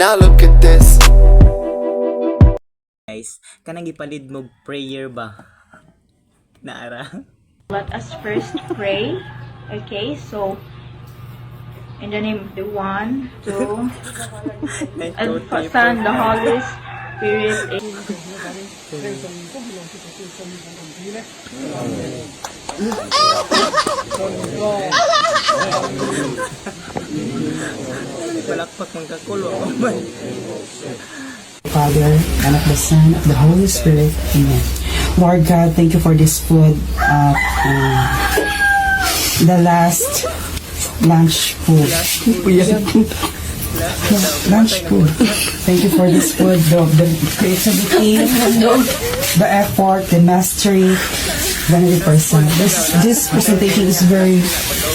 now look at this. Guys, kanang gipalid mo prayer ba? Naara. Let us first pray. Okay, so in the name of the One, Two, and Son, the Holy Spirit. Palakpak ng kakulo. Oh my. Father, and of the Son, of the Holy Spirit. Amen. Lord God, thank you for this food. The last lunch food. Lunch food. Thank you for this food, the creativity, the effort, the mastery, 100%. This presentation is very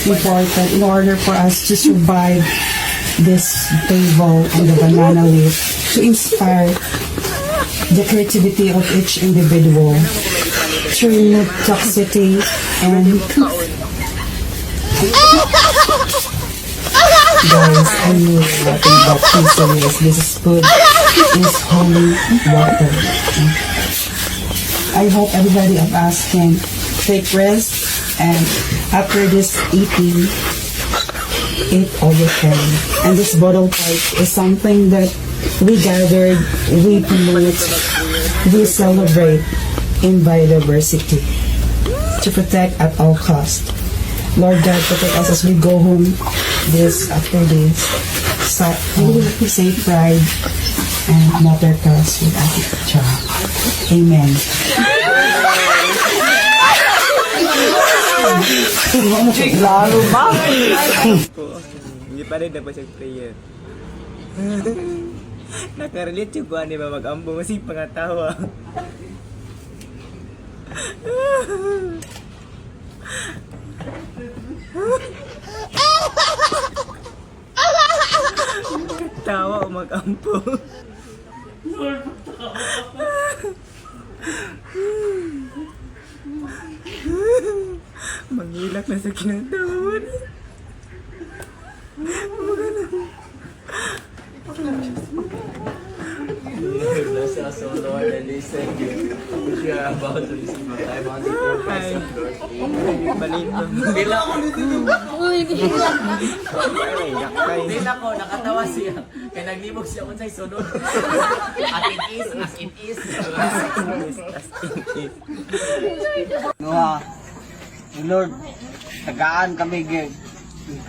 important in order for us to survive this table and the banana leaf, to inspire the creativity of each individual, to remove toxicity and guys, I know nothing but serious. This food is holy water. I hope everybody of us can take rest, and after this eating, eat all you can. And this bottle pipe is something that we gathered, we promote, we celebrate in biodiversity to protect at all costs. Lord God, protect us as we go home after this. Safe ride and mother cross with our child. Amen. Lalo ba? Hindi pa rin na pa siyang prayer. Nakarelate yung kuha ni ba mag-ambo masig pangatawa. Tawa o mag-ampo. Manghilak na sa kinatawa niya. Bless us, O Lord, and listen you. We are about to receive a 500 your present, Lord. Balito. Bila ko Ay, yakay. Bila ko, nakatawa siya. Kaya naglibog siya kung sa'y sunod. As it is, as it is. Nga, Lord, tagaan kami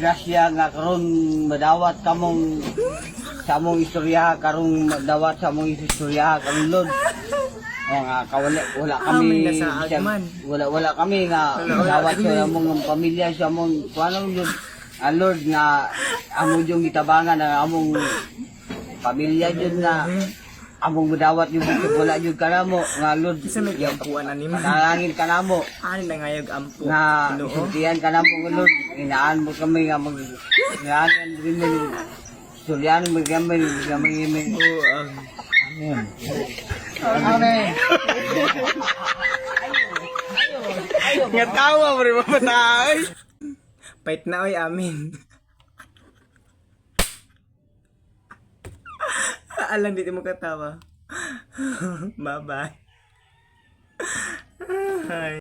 grasya nga karon madawat kamong sa among istorya, karong madawat sa among istorya karon Lord. O nga wala kami wala kami nga dawat sa among pamilya, sa among kuano Lord. Lord nga among yung gitabangan ang among pamilya jud na among madawat yung wala jud kanamo nga Lord. Isa may kampuan animo. Panalangin kanamo Ano na ngayog ampo? na Ginoo. isultihan ka na po Lord, inaan mo kami nga inaan rin mo sulyan mo kami Oo, amen. Amen. nga tawa mo rin mapatay. Pait na oy, amin. Alam dito mo katawa. Bye-bye.